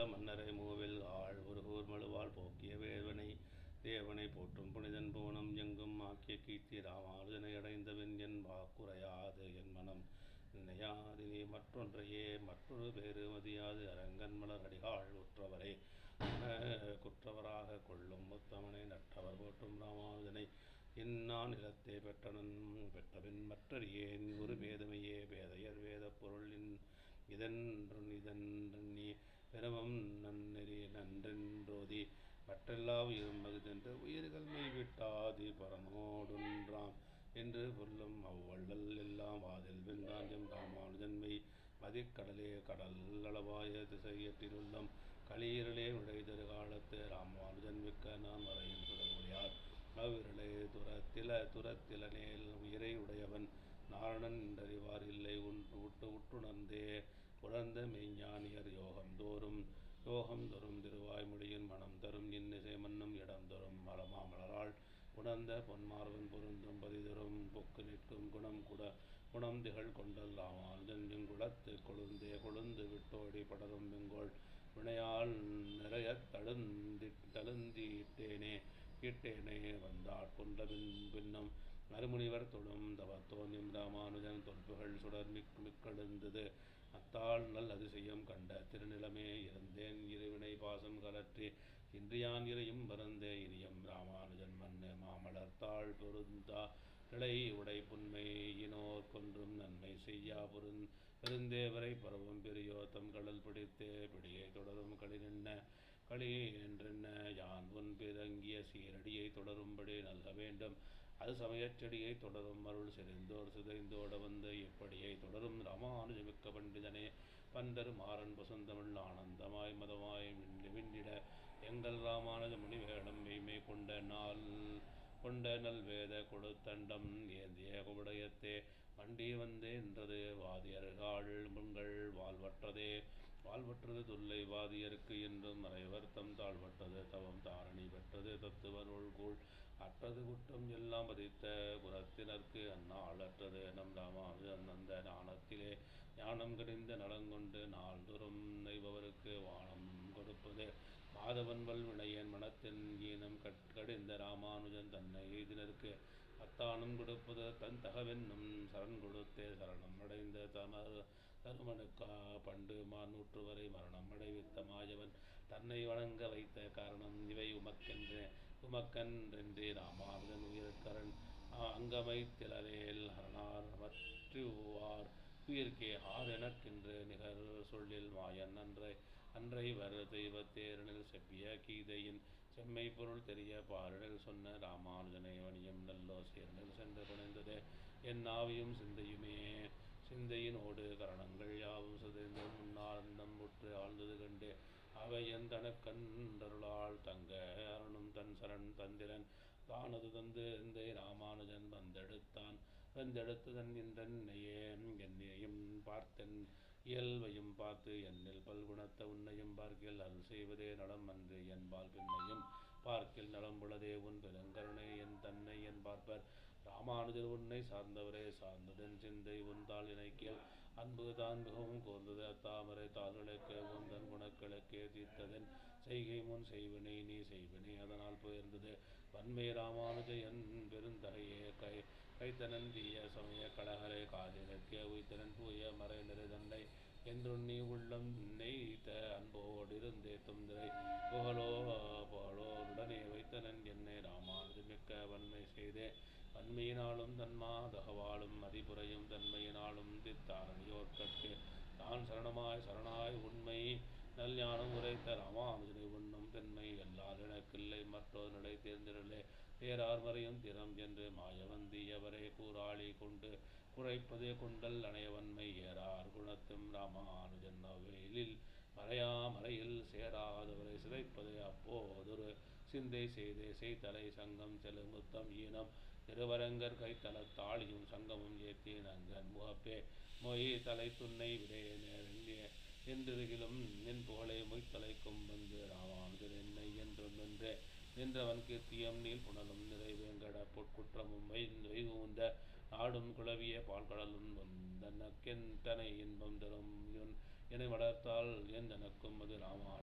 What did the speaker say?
மன்னரை மூவில் ஆள் ஒருகூர் மழுவால் போக்கிய தேவனை போற்றும் புனிதன் புவனம் எங்கும் ஆக்கிய கீர்த்தி ராமானுஜனை அடைந்தவன் என் வாக்குரையாது என் மனம் நினையாதினி மற்றொன்றையே மற்றொரு பேரு மதியாது அரங்கன் மலர் அடிகாள் உற்றவரே குற்றவராக கொள்ளும் முத்தமனை நட்டவர் போற்றும் ராமானுஜனை இன்னான் நிலத்தே பெற்றபின் மற்றறியேன் ஒரு பேதமையே பேதையர் வேத பொருள் இதன்றி பிரமம் நன்னெறி நன்றென்றோதி மற்றெல்லா உயிரும் மகுதென்று உயிர்கள் மெய்விட்டாதி பரமோடொன்றாம் என்று சொல்லும் அவ்வள்ளல் எல்லாம் வாதில் வென்றாஞ்சம் ராமானுஜன்மை மதிக்கடலே கடல் அளவாய திசையற்றிலுள்ளம் களீரலே விடைதரு காலத்து ராமானுஜன் மிக்க நான் வரையும் சுடர்மொழியார் அவ்விரலே துரத்திலனேல் உயிரை உடையவன் நாரணன் என்றறிவார் இல்லை உற்றுணர்ந்தே உணர்ந்த மெய்ஞானியர் யோகம் தோறும் திருவாய்மொழியின் மனம் தரும் இன்னிசை மன்னும் இடம் தரும் மலராள் உணர்ந்த பொன்மார்வன் பொருந்தும் பதிதரும் பொக்கு நிற்கும் குணம் திகழ் கொண்டல் ராமானுஜன் எங்குளத்து கொழுந்து விட்டோடி படரும் வெங்கோள் வினையால் நிறைய தழுந்திட்டேனே வந்தாட் கொண்ட பின்னும் மறுமுனிவர் தொழும் தவத்தோன்யம் ராமானுஜன் தொல்புகள் சுடர் மிக்கெழுந்தது அத்தாள் நல் அதிசயம் கண்ட திருநிலமே இருந்தேன் இருவினை பாசம் கலற்றி இன்றியான் இறையும் மறந்தே இனியம் ராமானுஜன் மண்ணு மாமலர்த்தாள் பொருந்தா நிலை உடை புன்மையினோர் கொன்றும் நன்மை செய்யா பெருந்தேவரை பருவம் பெரியோ தம் கடல் பிடித்தே பிடியை தொடரும் களி என்றென்ன யான் உன் பிறங்கிய சீரடியை தொடரும்படி நல்க வேண்டும் அது சமயச் செடியை தொடரும் அருள் சிதைந்தோட வந்து இப்படியை தொடரும் ராமானுஜமிக்க பண்டிதனே பந்தரு மாறன் பசுந்தமிழ் ஆனந்தமாய் மதமாய் விண்டிட எங்கள் ராமானுஜ முனிவேடம் மெய்மை கொண்ட நல்வேத கொடுத்தண்டம் ஏந்திய குபடயத்தே மண்டி வந்தேன்றது வாதியர்கள் முன்கள் வாழ்வற்றது துல்லை வாதியருக்கு என்றும் மறைவர் தம் தாழ்வற்றது தவம் தாரணி பெற்றது தத்துவர் உள்கூழ் அற்றது குற்றம் எல்லாம் பதித்த புறத்தினருக்கு அந்நாளற்றது நம் ராமானுஜன் அந்த ஞானத்திலே ஞானம் கடிந்த நலங்கொண்டு நாள்தோறும் நெய்பவருக்கு வானம் கொடுப்பது மாதவன் வல்வினையன் மனத்தின் ஈனம் கடிந்த ராமானுஜன் தன்னை எய்தினருக்கு அத்தானம் கொடுப்பது தன் தகவென்னும் சரண் கொடுத்தே சரணம் அடைந்த தருமனுக்கா பண்டு மாநூற்று வரை மரணம் அடைவித்த மாயவன் தன்னை வணங்க வைத்த காரணம் இவை உமக்கன்றென்றே ராமானுஜன் உயிர்கரண் அங்கமை திளரேல் ஹரணார் மற்றுவார் உயிர்க்கே ஆர் எனக்கென்று நிகர் சொல்லில் மாயன் அன்றை வர தெய்வத்தேரனில் செப்பிய கீதையின் செம்மை பொருள் தெரிய பாரிடல் சொன்ன ராமானுஜனை வணியம் நல்லோ சேர்னில் சென்று பிணைந்ததே என் ஆவியும் சிந்தையினோடு கரணங்கள் யாவும் சிதைந்து முன்னார்ந்தம் முற்று ஆழ்ந்தது கண்டு அவை என் தனக்கன்றருளால் தங்க அரணும் தன் சரண் தந்திரன் தானது தந்து எந்தை ராமானுஜன் வந்தெடுத்ததன் இன்றென்னையே என்னையும் பார்த்தென் இயல்பையும் பார்த்து என்னில் பல்குணத்த உன்னையும் பார்க்கில் அருள் செய்வதே நலம் அன்று என்பால் பின்னையும் பார்க்கில் நலம்புளதே உன் பெருங்கருணை என் தன்னை என் பார்ப்பர் ராமானுஜர் உன்னை சார்ந்தவரே சார்ந்ததன் சிந்தை உந்தாள் இணைக்கியல் அன்பு தான் மிகவும் கோர்ந்தது அத்தாமரை தாள்களுக்கு உந்தன் குணக்களுக்கே தீர்த்ததன் செய்கை முன் செய்வினை நீ செய்வினை அதனால் போயிருந்தது வன்மை ராமானுஜ என் பெருந்தகையே கைத்தனன் தீய சமய கழகரை காதினற்கே உய்த்தனன் தூய மறை நிறை தன்னை என்றுண்ணி உள்ளம் நெய்த அன்போடிருந்தே துந்திரை புகழோருடனே வைத்தனன் என்னை ராமானுஜ மிக்க வன்மை செய்தே வன்மையினாலும் தன்மாதகவாளும் மதிபுரையும் தன்மையினாலும் தித்தாரணியோர்கட்கு தான் சரணாய் உண்மை நல் ஞானம் உரைத்த ராமானுஜனை உண்ணும் தென்மை எல்லால் எனக்கில்லை மற்றொரு நிலை தேர்ந்திரலே தேரார் மறையும் திறம் என்று மாயவந்தியவரை கூறாளி கொண்டு குறைப்பதே கொண்டல் அணையவன்மை ஏறார் குணத்தும் ராமானுஜன் அவ்வேலில் மறையில் சேராதவரை சிதைப்பதே அப்போதொரு சிந்தை செய்தலை சங்கம் செலுமுத்தம் ஈனம் திருவரங்கர் கைத்தல தாளியும் சங்கமும் ஏத்தி நங்கன் முகப்பே மொய் தலை துன்னை விடே நேரங்கிய என்றிருகிலும் நின் புகழை மொய்த்தலைக்கும் வந்து ராமானுஜர் என்னை என்றும் நின்றே நின்றவன் கீர்த்தியம் நீள் புனலும் நிறைவேங்கட பொற்குற்றமும் வைகுந்த நாடும் குளவிய பால்கடலும் வந்தனக்கென் தனை இன்பம் தரும் என வளர்த்தால் என் தனக்கும் அது ராமா